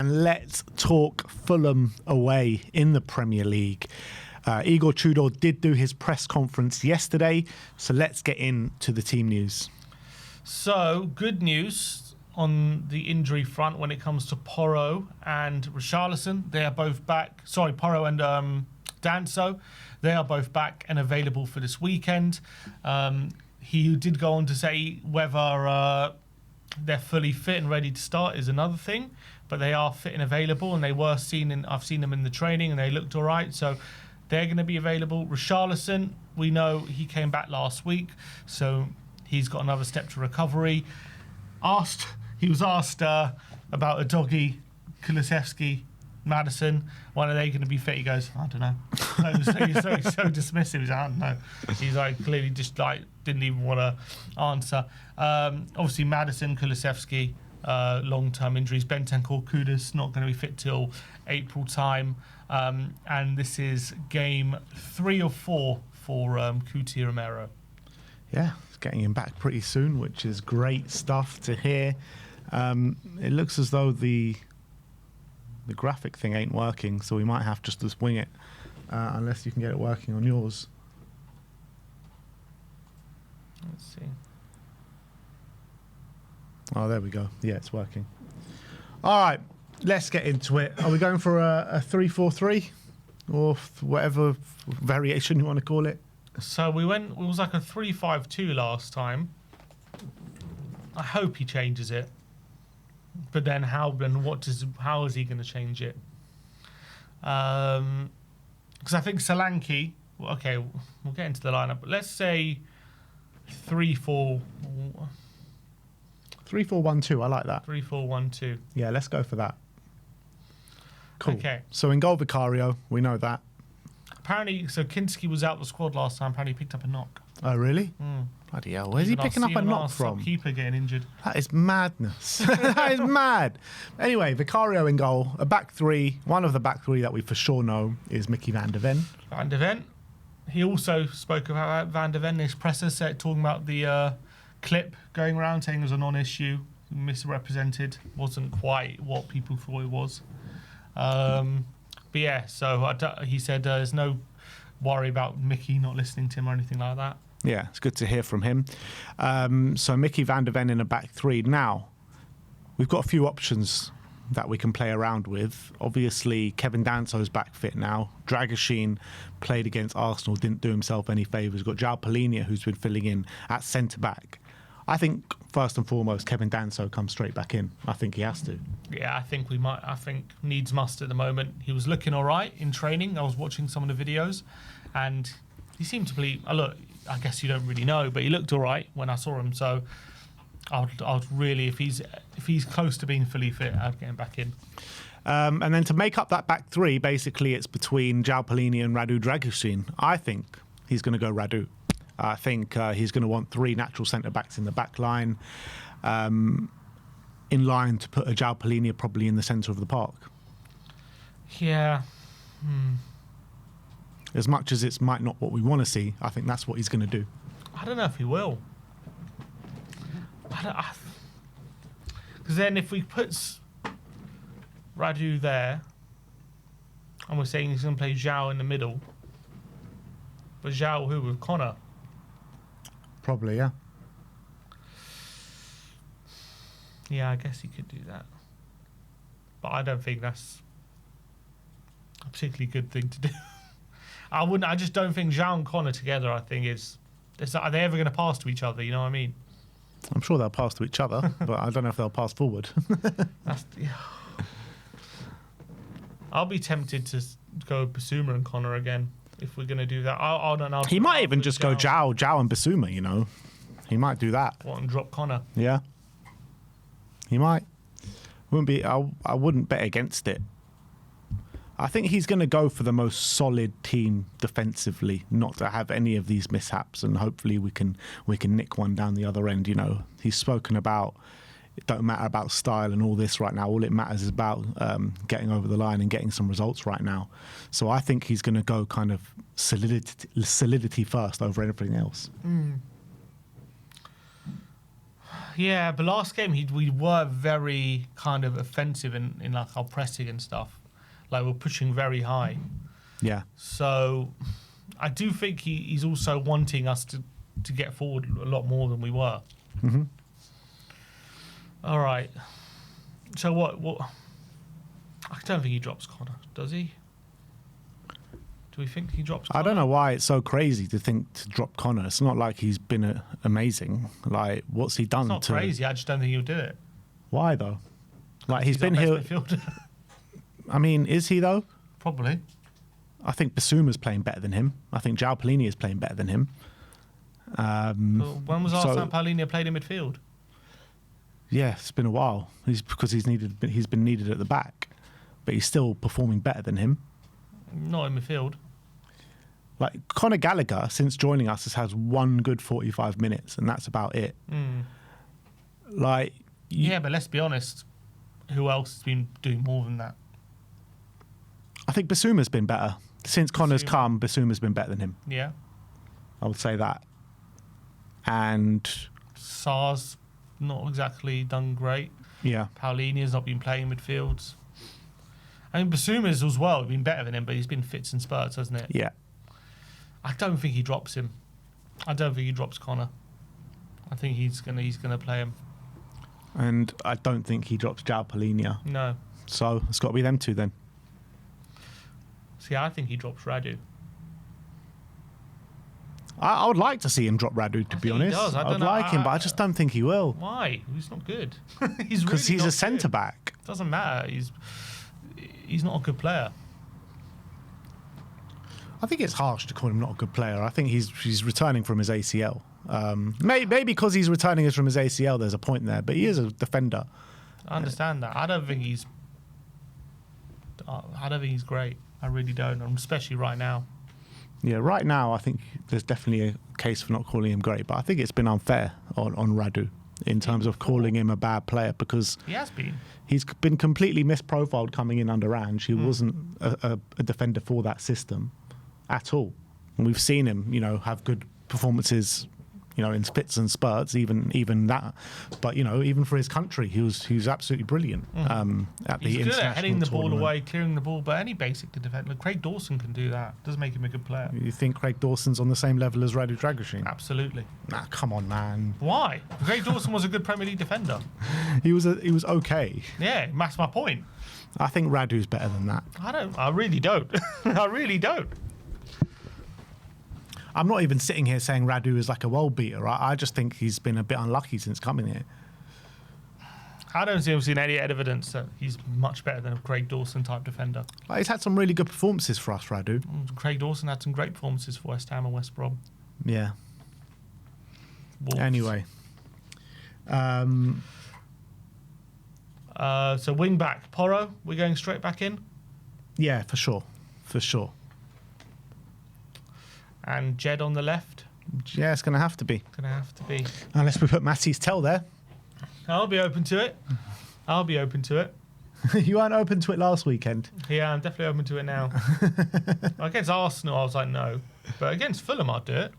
and let's talk Fulham away in the Premier League. Igor Tudor did do his press conference yesterday, so let's get into the team news. So, good news on the injury front when it comes to Porro and Richarlison. They are both back. Sorry, Porro and Danso. They are both back and available for this weekend. He did go on to say whether they're fully fit and ready to start is another thing, but they are fit and available, and they were seen I've seen them in the training and they looked all right, so they're going to be available. Richarlison, we know he came back last week, so he's got another step to recovery. He was asked about a doggy, Kulusevski, Maddison, when are they going to be fit? He goes, I don't know. He's so dismissive. He's like, I don't know. He's like clearly just like didn't even want to answer. Obviously, Maddison, Kulusevski, long-term injuries. Bentancur, Kudus not going to be fit till April time, and this is game 3 or 4 for Cuti Romero. Yeah, it's getting him back pretty soon, which is great stuff to hear. It looks as though the graphic thing ain't working, so we might have just to wing it, unless you can get it working on yours. Let's see. Oh, there we go. Yeah, it's working. All right, let's get into it. Are we going for a 3-4-3 or whatever variation you want to call it? So it was like a 3-5-2 last time. I hope he changes it. But then how is he going to change it? Because I think Solanke, okay, we'll get into the lineup, but let's say 3-4. 3-4-1-2, I like that. 3-4-1-2. Yeah, let's go for that. Cool. Okay. So in goal, Vicario, we know that. Apparently, so Kinski was out the squad last time. Apparently, he picked up a knock. Oh, really? Bloody hell. Where's he picking up a knock from? Keeper getting injured. That is madness. That is mad. Anyway, Vicario in goal. A back three. One of the back three that we for sure know is Mickey van der Ven. Van der Ven. He also spoke about Van der Ven in his presser set, talking about the clip going around, saying it was a non-issue, misrepresented, wasn't quite what people thought it was. But yeah, so he said there's no worry about Mickey not listening to him or anything like that. Yeah, it's good to hear from him. So Mickey van der Ven in a back three. Now, we've got a few options that we can play around with. Obviously, Kevin Danso's back fit now. Dragoshin played against Arsenal, didn't do himself any favours. Got João Palhinha, who's been filling in at centre-back. I think, first and foremost, Kevin Danso comes straight back in. I think he has to. Yeah, I think needs must at the moment. He was looking all right in training. I was watching some of the videos, and he seemed to be... Look, I guess you don't really know, but he looked all right when I saw him. So I'd really, if he's close to being fully fit, I'd get him back in. And then to make up that back three, basically it's between João Palhinha and Radu Dragoshin. I think he's going to go Radu. I think he's going to want 3 natural centre-backs in the back line, in line to put a João Palhinha probably in the centre of the park. Yeah. As much as it's might not what we want to see, I think that's what he's going to do. I don't know if he will. Because then if we put Radu there, and we're saying he's going to play João in the middle, but João who with Connor? Probably, yeah. Yeah, I guess he could do that. But I don't think that's a particularly good thing to do. I just don't think João and Connor together, I think, are they ever going to pass to each other? You know what I mean? I'm sure they'll pass to each other, but I don't know if they'll pass forward. I'll be tempted to go Basuma and Connor again if we're going to do that. He might even just go João and Basuma, you know. He might do that. And drop Connor. Yeah. He might. I wouldn't bet against it. I think he's going to go for the most solid team defensively, not to have any of these mishaps, and hopefully we can nick one down the other end. You know, he's spoken about it don't matter about style and all this right now. All it matters is about getting over the line and getting some results right now. So I think he's going to go kind of solidity first over everything else. Yeah, but last game we were very kind of offensive in like our pressing and stuff. Like we're pushing very high. Yeah. So I do think he's also wanting us to get forward a lot more than we were. Mm-hmm. All right. So what? I don't think he drops Connor, does he? Do we think he drops Connor? I don't know why it's so crazy to think to drop Connor. It's not like he's been amazing. Like, what's he done? It's not crazy. I just don't think he'll do it. Why though? Like he's been our here. best midfielder. I mean, is he though? Probably. I think Basuma's playing better than him. I think João Palhinha is playing better than him. Well, when was Arsene Palhinha played in midfield? Yeah, it's been a while. He's been needed at the back, but he's still performing better than him. Not in midfield. Like Conor Gallagher, since joining us, has one good 45 minutes, and that's about it. Like, yeah, but let's be honest. Who else has been doing more than that? I think Basuma's been better since Connor's come. Basuma's been better than him. Yeah, I would say that. And Sar's not exactly done great. yeah, Paulinho's not been playing midfields. I mean, Basuma's as well been better than him, but he's been fits and spurts, hasn't it? yeah. I don't think he drops him. I don't think he drops Connor. I think he's gonna play him. And I don't think he drops João Palhinha. No. So it's got to be them two then. See, I think he drops Radu. I would like to see him drop Radu, to be honest. He does. I'd like him, but I just don't think he will. Why? He's not good. Because he's a centre back. Doesn't matter. He's not a good player. I think it's harsh to call him not a good player. I think he's returning from his ACL. Maybe because he's returning from his ACL, there's a point there. But he is a defender. I understand that. I don't think he's great. I really don't, especially right now. Yeah, right now I think there's definitely a case for not calling him great. But I think it's been unfair on Radu in terms of calling him a bad player, because he has been. He's been completely misprofiled coming in under Ange. He wasn't a defender for that system at all. And we've seen him, have good performances, in fits and spurts, even that. But even for his country, he was absolutely brilliant. At the he's good at heading the ball tournament. away, clearing the ball. But any basic to defend, like Craig Dawson can do that. Does make him a good player. You think Craig Dawson's on the same level as Radu Dragusin? Absolutely. Nah, come on, man. Why? Craig Dawson was a good Premier League defender. He was okay. Yeah, that's my point. I think Radu's better than that. I really don't. I really don't. I'm not even sitting here saying Radu is like a world beater. I just think he's been a bit unlucky since coming here. I don't see him seeing any evidence that he's much better than a Craig Dawson type defender. Like, he's had some really good performances for us, Radu. Craig Dawson had some great performances for West Ham and West Brom. Yeah. Wolves. Anyway. So wing back, Porro, we're going straight back in? Yeah, for sure. For sure. And Jed on the left? Yeah, it's going to have to be. Going to have to be. Unless we put Matty's Tell there. I'll be open to it. You weren't open to it last weekend. Yeah, I'm definitely open to it now. Against Arsenal, I was like, no. But against Fulham, I'd do it.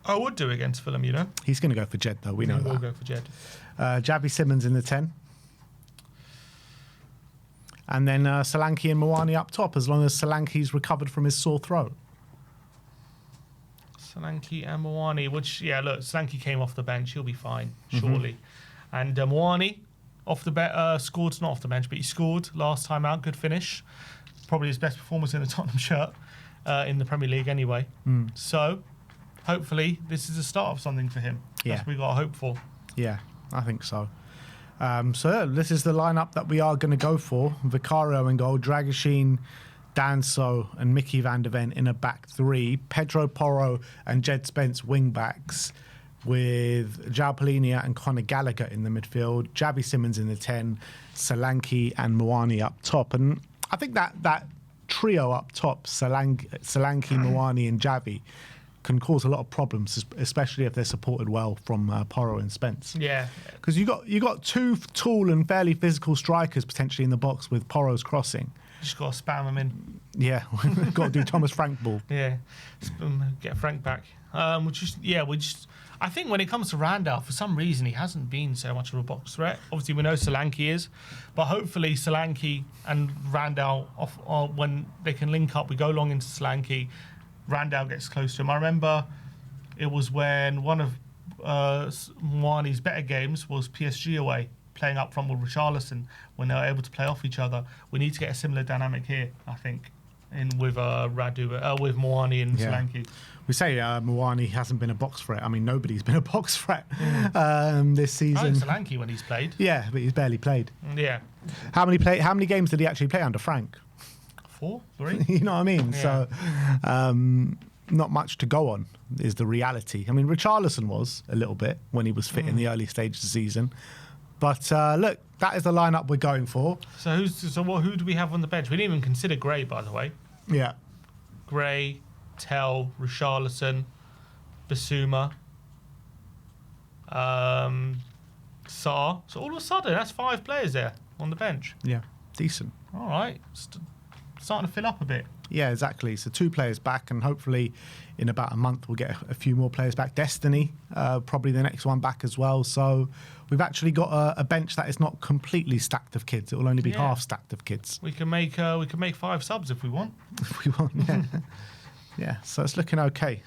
I would do it against Fulham, He's going to go for Jed, though. We know that. We'll go for Jed. Javi Simmons in the 10. And then Solanke and Moani up top, as long as Solanke's recovered from his sore throat. Solanke and Moani, which, Solanke came off the bench. He'll be fine, surely. And Moani, scored, not off the bench, but he scored last time out. Good finish. Probably his best performance in a Tottenham shirt in the Premier League anyway. So, hopefully, this is the start of something for him. Yeah. That's what we got to hope for. Yeah, I think so. This is the lineup that we are going to go for. Vicario in goal, Dragusin, Danso and Mickey van der Ven in a back three. Pedro Porro and Jed Spence wing-backs, with João Palhinha and Conor Gallagher in the midfield. Javi Simmons in the 10, Solanke and Moani up top. And I think that trio up top, Solanke, Moani and Javi, can cause a lot of problems, especially if they're supported well from Porro and Spence. Yeah. Because you got two tall and fairly physical strikers potentially in the box with Porro's crossing. Just got to spam them in. Yeah, got to do Thomas Frank ball. Yeah, get Frank back. I think when it comes to Randall, for some reason, he hasn't been so much of a box threat. Obviously, we know Solanke is, but hopefully Solanke and Randall, when they can link up, we go long into Solanke, Randall gets close to him. I remember it was when one of Mwani's better games was PSG away, playing up front with Richarlison, when they were able to play off each other. We need to get a similar dynamic here, I think, with with Mwani and Solanke. We say Mwani hasn't been a box threat. I mean, nobody's been a box threat this season. Solanke when he's played. Yeah, but he's barely played. Yeah. How many games did he actually play under Frank? 4, 3. You know what I mean? Yeah. So, not much to go on is the reality. I mean, Richarlison was a little bit when he was fit in the early stages of the season. But look, that is the lineup we're going for. So who do we have on the bench? We didn't even consider Gray, by the way. Yeah. Gray, Tell, Richarlison, Basuma, Sarr. So all of a sudden, that's 5 players there on the bench. Yeah, decent. All right, starting to fill up a bit. Yeah, exactly. So 2 players back, and hopefully in about a month we'll get a few more players back. Destiny, probably the next one back as well. So we've actually got a bench that is not completely stacked of kids. It will only be half stacked of kids. We can make 5 subs if we want. If we want, yeah. Yeah, so it's looking okay.